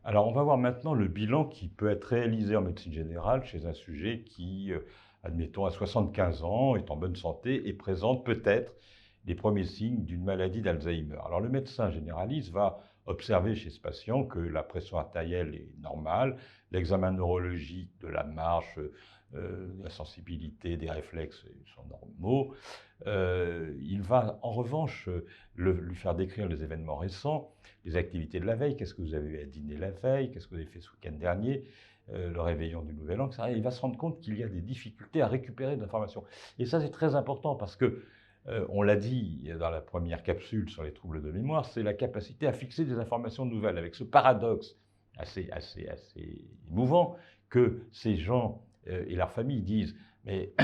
Alors, on va voir maintenant le bilan qui peut être réalisé en médecine générale chez un sujet qui, admettons, a 75 ans, est en bonne santé et présente peut-être les premiers signes d'une maladie d'Alzheimer. Alors, le médecin généraliste va observer chez ce patient que la pression artérielle est normale, l'examen neurologique de la marche, de la sensibilité, des réflexes sont normaux. Il va en revanche lui faire décrire les événements récents, les activités de la veille, qu'est-ce que vous avez eu à dîner la veille, qu'est-ce que vous avez fait ce week-end dernier, le réveillon du Nouvel An, etc. Il va se rendre compte qu'il y a des difficultés à récupérer de l'information. Et ça, c'est très important parce que, on l'a dit dans la première capsule sur les troubles de mémoire, c'est la capacité à fixer des informations nouvelles, avec ce paradoxe assez émouvant que ces gens et leurs familles disent « mais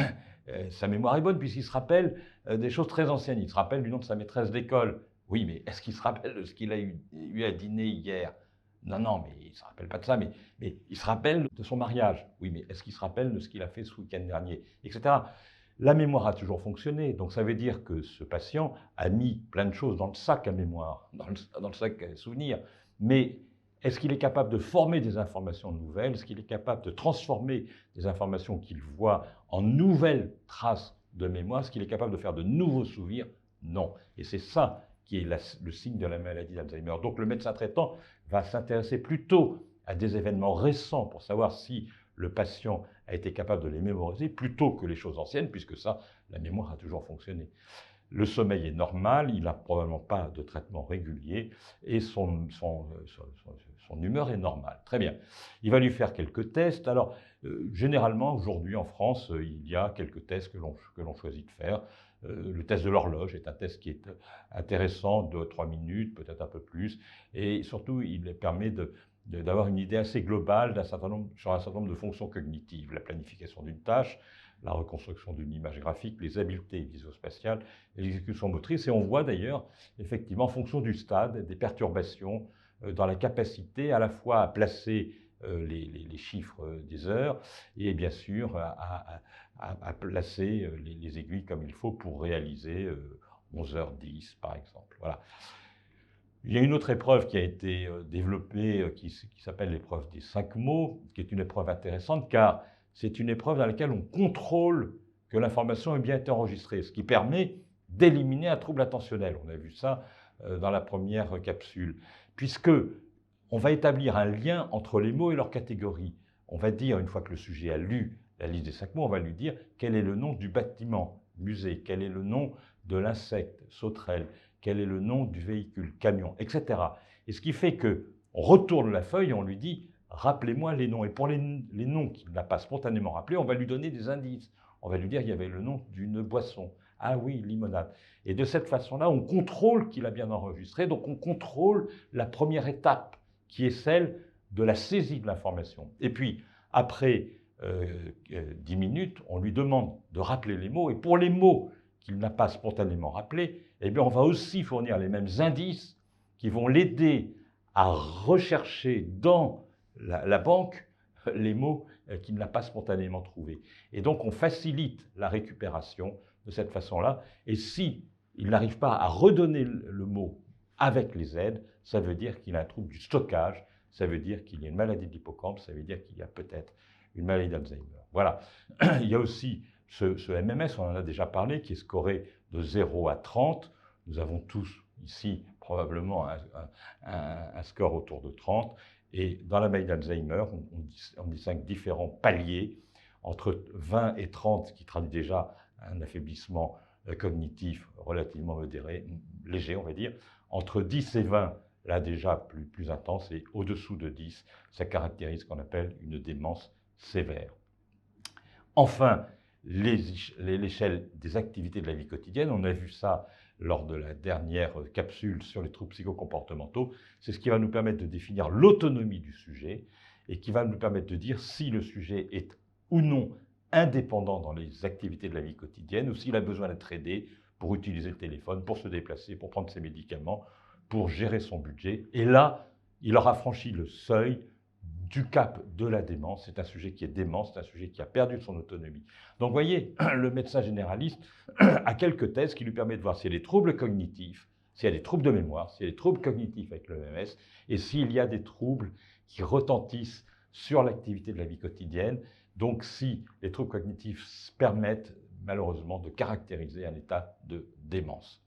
sa mémoire est bonne puisqu'il se rappelle des choses très anciennes, il se rappelle du nom de sa maîtresse d'école. Oui, mais est-ce qu'il se rappelle de ce qu'il a eu à dîner hier? Non, non, mais il ne se rappelle pas de ça, mais il se rappelle de son mariage. Oui, mais est-ce qu'il se rappelle de ce qu'il a fait ce week-end dernier, etc. La mémoire a toujours fonctionné, donc ça veut dire que ce patient a mis plein de choses dans le sac à mémoire, dans le sac à souvenirs, mais est-ce qu'il est capable de former des informations nouvelles? Est-ce qu'il est capable de transformer des informations qu'il voit en nouvelles traces de mémoire? Est-ce qu'il est capable de faire de nouveaux souvenirs? Non. Et c'est ça qui est le signe de la maladie d'Alzheimer. Donc le médecin traitant va s'intéresser plutôt à des événements récents pour savoir si le patient a été capable de les mémoriser plutôt que les choses anciennes, puisque ça, la mémoire a toujours fonctionné. Le sommeil est normal, il n'a probablement pas de traitement régulier et son humeur est normale. Très bien. Il va lui faire quelques tests. Alors, généralement, aujourd'hui en France, il y a quelques tests que l'on choisit de faire. Le test de l'horloge est un test qui est intéressant, 2-3 minutes, peut-être un peu plus. Et surtout, il permet d'avoir une idée assez globale sur un certain nombre de fonctions cognitives. La planification d'une tâche, la reconstruction d'une image graphique, les habiletés visuospatiales et l'exécution motrice. Et on voit d'ailleurs, effectivement, en fonction du stade, des perturbations dans la capacité à la fois à placer les chiffres des heures et bien sûr à placer les aiguilles comme il faut pour réaliser 11h10 par exemple. Voilà. Il y a une autre épreuve qui a été développée qui s'appelle l'épreuve des 5 mots, qui est une épreuve intéressante car c'est une épreuve dans laquelle on contrôle que l'information ait bien été enregistrée, ce qui permet d'éliminer un trouble attentionnel. On a vu ça dans la première capsule, puisque on va établir un lien entre les mots et leurs catégories. On va dire, une fois que le sujet a lu la liste des 5 mots, on va lui dire quel est le nom du bâtiment, musée, quel est le nom de l'insecte, sauterelle, quel est le nom du véhicule, camion, etc. Et ce qui fait qu'on retourne la feuille et on lui dit « rappelez-moi les noms ». Et pour les noms qu'il n'a pas spontanément rappelés, on va lui donner des indices. On va lui dire qu'il y avait le nom d'une boisson. Ah oui, limonade. Et de cette façon-là, on contrôle qu'il a bien enregistré, donc on contrôle la première étape, qui est celle de la saisie de l'information. Et puis, après 10 minutes, on lui demande de rappeler les mots, et pour les mots qu'il n'a pas spontanément rappelés, eh bien, on va aussi fournir les mêmes indices qui vont l'aider à rechercher dans la banque les mots qu'il n'a pas spontanément trouvés. Et donc, on facilite la récupération de cette façon-là. Et si il n'arrive pas à redonner le mot avec les aides, ça veut dire qu'il a un trouble du stockage, ça veut dire qu'il y a une maladie de l'hippocampe, ça veut dire qu'il y a peut-être une maladie d'Alzheimer. Voilà. Il y a aussi ce MMS, on en a déjà parlé, qui est scoré de 0 à 30. Nous avons tous ici probablement un score autour de 30. Et dans la maladie d'Alzheimer, on distingue différents paliers entre 20 et 30, qui traduit déjà un affaiblissement cognitif relativement modéré, léger, on va dire. Entre 10 et 20, là déjà plus intense, et au-dessous de 10, ça caractérise ce qu'on appelle une démence sévère. Enfin, l'échelle des activités de la vie quotidienne, on a vu ça lors de la dernière capsule sur les troubles psychocomportementaux, c'est ce qui va nous permettre de définir l'autonomie du sujet et qui va nous permettre de dire si le sujet est ou non indépendant dans les activités de la vie quotidienne ou s'il a besoin d'être aidé pour utiliser le téléphone, pour se déplacer, pour prendre ses médicaments, pour gérer son budget. Et là, il aura franchi le seuil du cap de la démence. C'est un sujet qui est dément, c'est un sujet qui a perdu son autonomie. Donc, vous voyez, le médecin généraliste a quelques tests qui lui permettent de voir s'il y a des troubles cognitifs, s'il y a des troubles de mémoire, s'il y a des troubles cognitifs avec le MS, et s'il y a des troubles qui retentissent sur l'activité de la vie quotidienne. Donc si les troubles cognitifs permettent malheureusement de caractériser un état de démence.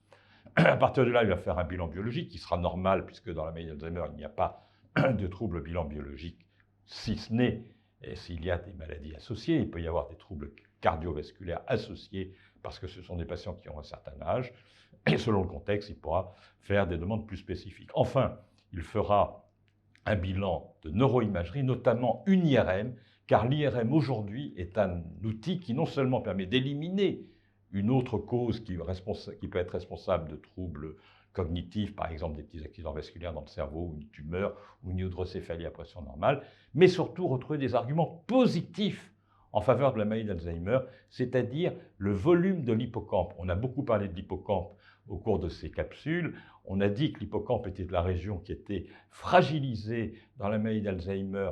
À partir de là, il va faire un bilan biologique qui sera normal puisque dans la maladie d'Alzheimer, il n'y a pas de troubles bilan biologique, si ce n'est s'il y a des maladies associées. Il peut y avoir des troubles cardiovasculaires associés parce que ce sont des patients qui ont un certain âge. Et selon le contexte, il pourra faire des demandes plus spécifiques. Enfin, il fera un bilan de neuroimagerie, notamment une IRM, car l'IRM aujourd'hui est un outil qui non seulement permet d'éliminer une autre cause qui peut être responsable de troubles cognitifs, par exemple des petits accidents vasculaires dans le cerveau, une tumeur ou une hydrocéphalie à pression normale, mais surtout retrouver des arguments positifs en faveur de la maladie d'Alzheimer, c'est-à-dire le volume de l'hippocampe. On a beaucoup parlé de l'hippocampe au cours de ces capsules. On a dit que l'hippocampe était la région qui était fragilisée dans la maladie d'Alzheimer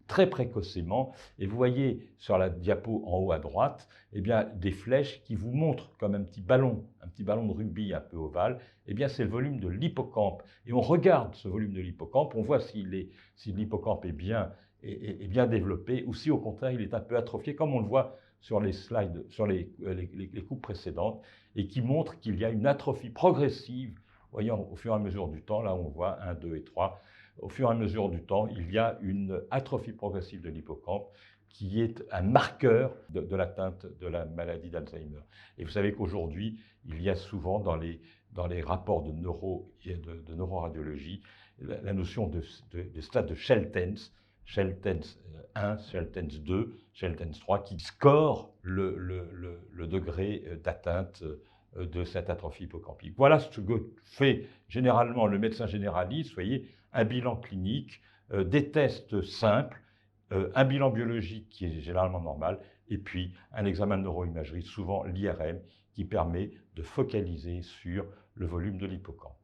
très précocement. Et vous voyez sur la diapo en haut à droite, eh bien, des flèches qui vous montrent comme un petit ballon de rugby un peu ovale, eh bien, c'est le volume de l'hippocampe. Et on regarde ce volume de l'hippocampe, on voit si l'hippocampe est bien développé ou si au contraire il est un peu atrophié, comme on le voit sur les slides, sur les coupes précédentes, et qui montre qu'il y a une atrophie progressive, voyons, au fur et à mesure du temps. Là, on voit 1, 2 et 3. Au fur et à mesure du temps, il y a une atrophie progressive de l'hippocampe qui est un marqueur de l'atteinte de la maladie d'Alzheimer. Et vous savez qu'aujourd'hui, il y a souvent dans les rapports de neuroradiologie la notion de stade de Schelltens, Schelltens 1, Schelltens 2, Schelltens 3, qui score le degré d'atteinte de cette atrophie hippocampique. Voilà ce que fait généralement le médecin généraliste, vous voyez, un bilan clinique, des tests simples, un bilan biologique qui est généralement normal, et puis un examen de neuroimagerie, souvent l'IRM, qui permet de focaliser sur le volume de l'hippocampe.